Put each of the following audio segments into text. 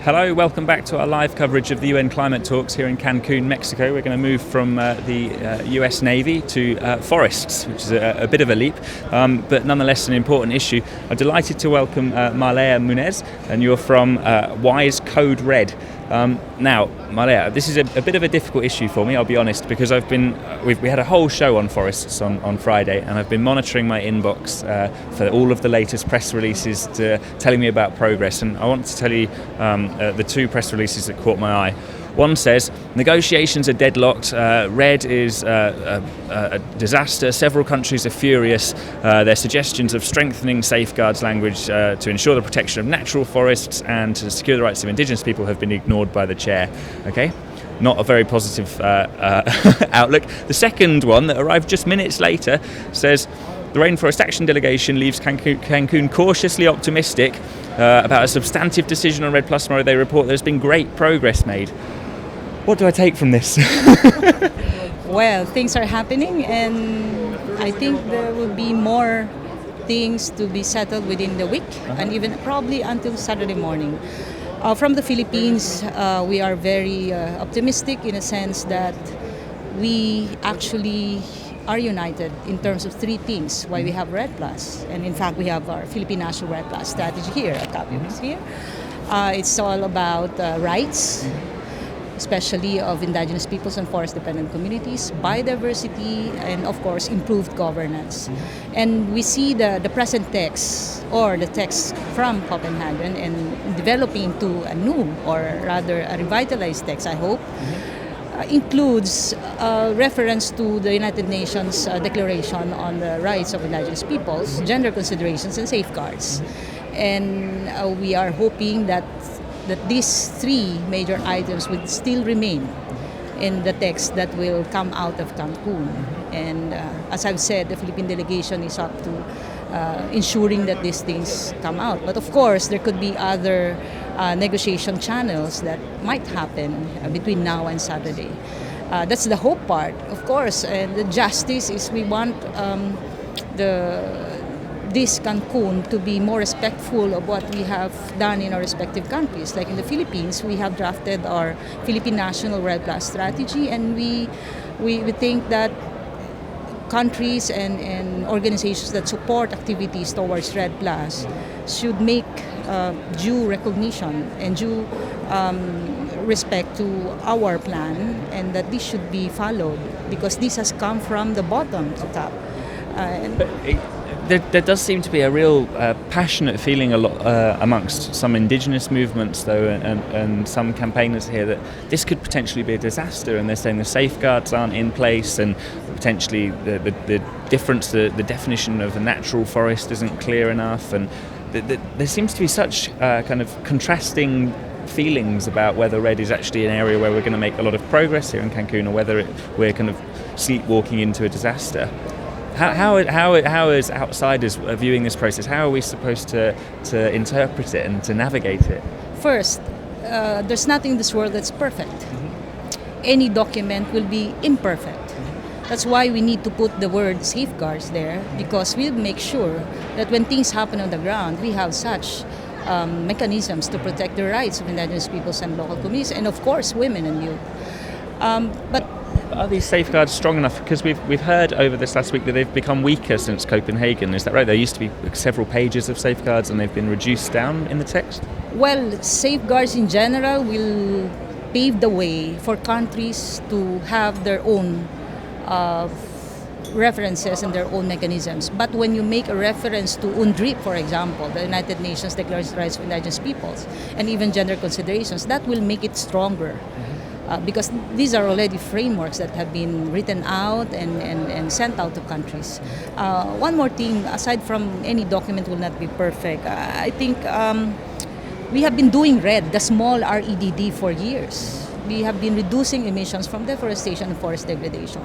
Hello, welcome back to our live coverage of the UN Climate Talks here in Cancun, Mexico. We're going to move from the US Navy to forests, which is a bit of a leap, but nonetheless an important issue. I'm delighted to welcome Marlea Munez, and you're from WISE CoDe REDD. Now, Marlea, this is a bit of a difficult issue for me, I'll be honest, because we had a whole show on forests on Friday, and I've been monitoring my inbox for all of the latest press releases telling me about progress, and I want to tell you the two press releases that caught my eye. One says, negotiations are deadlocked, REDD is a disaster, several countries are furious, their suggestions of strengthening safeguards language to ensure the protection of natural forests and to secure the rights of indigenous people have been ignored by the chair. Okay? Not a very positive outlook. The second one, that arrived just minutes later, says, the Rainforest Action Delegation leaves Cancun cautiously optimistic about a substantive decision on REDD+ tomorrow. They report there's been great progress made. What do I take from this? Well, things are happening, and I think there will be more things to be settled within the week, and even probably until Saturday morning. From the Philippines, we are very optimistic in a sense that we actually are united in terms of three things why we have REDD+. And in fact, we have our Philippine National REDD+ strategy here, a copy of it here. It's all about rights, especially of indigenous peoples and forest-dependent communities, biodiversity, and of course, improved governance. And we see the present text, or the text from Copenhagen, and developing into a new, or rather a revitalized text, I hope, includes reference to the United Nations Declaration on the Rights of Indigenous Peoples, gender considerations, and safeguards. And we are hoping that these three major items will still remain in the text that will come out of Cancun. And as I've said, the Philippine delegation is up to ensuring that these things come out. But of course, there could be other negotiation channels that might happen between now and Saturday. That's the hope part, of course. And the justice is we want this Cancun to be more respectful of what we have done in our respective countries. Like in the Philippines, we have drafted our Philippine National REDD+ strategy, and we think that countries and organizations that support activities towards REDD+ should make due recognition and due respect to our plan, and that this should be followed because this has come from the bottom to top. There does seem to be a real passionate feeling amongst some indigenous movements, though, and some campaigners here that this could potentially be a disaster, and they're saying the safeguards aren't in place, and potentially the difference, the definition of a natural forest isn't clear enough, and there seems to be such kind of contrasting feelings about whether REDD is actually an area where we're going to make a lot of progress here in Cancun, or whether we're kind of sleepwalking into a disaster. How as outsiders viewing this process, how are we supposed to interpret it and to navigate it? First, there's nothing in this world that's perfect. Any document will be imperfect. That's why we need to put the word safeguards there, because we'll make sure that when things happen on the ground, we have such mechanisms to protect the rights of indigenous peoples and local communities, and of course women and youth. But are these safeguards strong enough? Because we've heard over this last week that they've become weaker since Copenhagen. Is that right? There used to be several pages of safeguards, and they've been reduced down in the text? Well, safeguards in general will pave the way for countries to have their own references and their own mechanisms. But when you make a reference to UNDRIP, for example, the United Nations Declaration of Rights of Indigenous Peoples, and even gender considerations, that will make it stronger. Because these are already frameworks that have been written out and sent out to countries. One more thing, aside from any document will not be perfect, I think we have been doing REDD, the small REDD, for years. We have been reducing emissions from deforestation and forest degradation.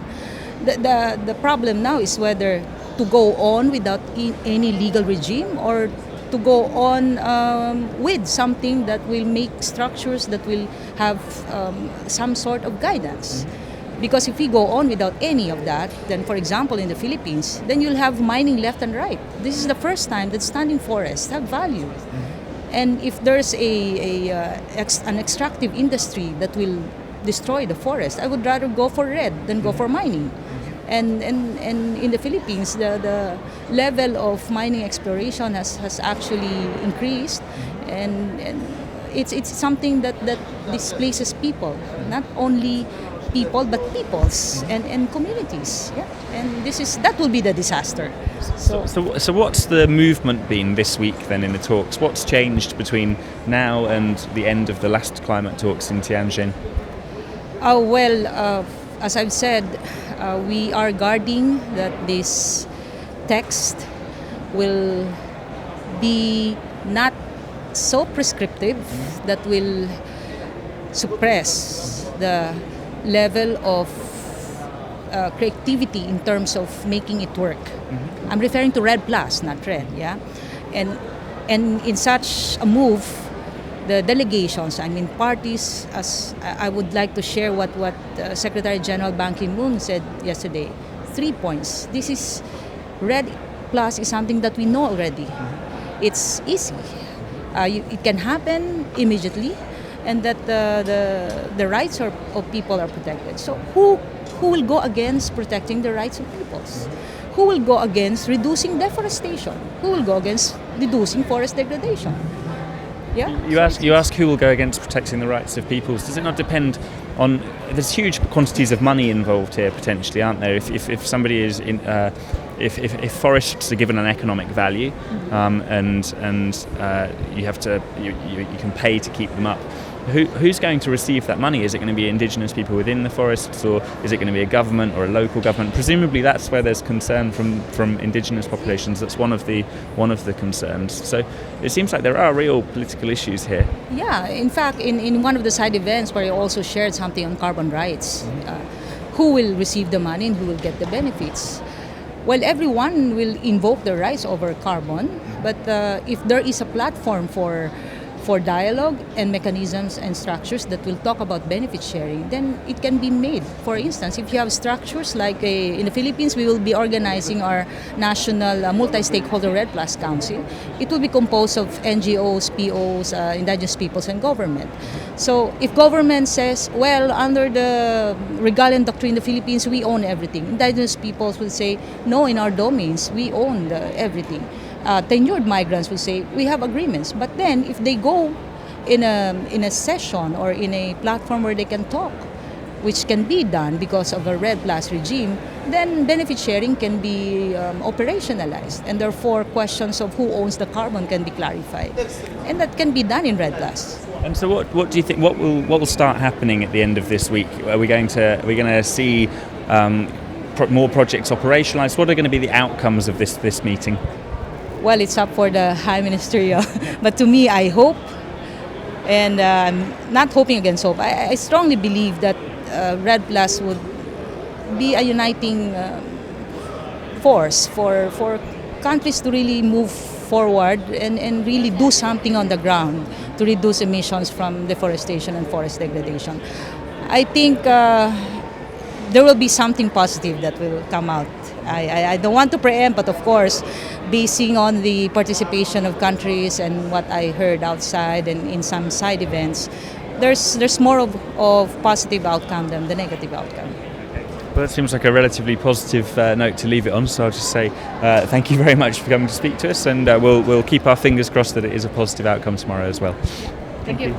The problem now is whether to go on without any legal regime, or to go on with something that will make structures that will have some sort of guidance. Because if we go on without any of that, then for example in the Philippines, then you'll have mining left and right. This is the first time that standing forests have value. And if there's an extractive industry that will destroy the forest, I would rather go for REDD than go for mining. And in the Philippines, the level of mining exploration has actually increased, and it's something that displaces people, not only people but peoples and communities. Yeah, and that will be the disaster. So what's the movement been this week then in the talks? What's changed between now and the end of the last climate talks in Tianjin? As I've said, we are guarding that this text will be not so prescriptive that will suppress the level of creativity in terms of making it work. I'm referring to REDD Plus, not REDD, yeah? And in such a move, the delegations, parties, as I would like to share what Secretary General Ban Ki-moon said yesterday. 3 points. REDD Plus is something that we know already. It's easy. It can happen immediately, and that the rights of people are protected. So who will go against protecting the rights of peoples? Who will go against reducing deforestation? Who will go against reducing forest degradation? Yeah. You ask who will go against protecting the rights of peoples. Does it not depend on? There's huge quantities of money involved here potentially, aren't there? If somebody is in, if forests are given an economic value, and you have to you can pay to keep them up. Who's going to receive that money? Is it going to be indigenous people within the forests, or is it going to be a government or a local government? Presumably, that's where there's concern from indigenous populations. That's one of the concerns. So it seems like there are real political issues here. Yeah, in fact, in one of the side events where I also shared something on carbon rights, who will receive the money and who will get the benefits? Well, everyone will invoke their rights over carbon, but if there is a platform for dialogue and mechanisms and structures that will talk about benefit sharing, then it can be made. For instance, if you have structures like in the Philippines, we will be organizing our national multi-stakeholder REDD Plus Council. It will be composed of NGOs, POs, indigenous peoples, and government. So if government says, well, under the Regalian Doctrine in the Philippines, we own everything, indigenous peoples will say, no, in our domains, we own everything. Tenured migrants will say, we have agreements. But then if they go in a session or in a platform where they can talk, which can be done because of a REDD Plus regime, then benefit sharing can be operationalized. And therefore, questions of who owns the carbon can be clarified. And that can be done in REDD Plus. And so what do you think, what will start happening at the end of this week? Are we going to see more projects operationalized? What are going to be the outcomes of this meeting? Well, it's up for the High Ministerial. But to me, I hope, and I'm not hoping against hope, I strongly believe that REDD Plus would be a uniting force for countries to really move forward and really do something on the ground to reduce emissions from deforestation and forest degradation. I think there will be something positive that will come out. I don't want to preempt, but of course, basing on the participation of countries and what I heard outside and in some side events, there's more of positive outcome than the negative outcome. Well, that seems like a relatively positive note to leave it on, so I'll just say thank you very much for coming to speak to us, and we'll keep our fingers crossed that it is a positive outcome tomorrow as well. Thank you.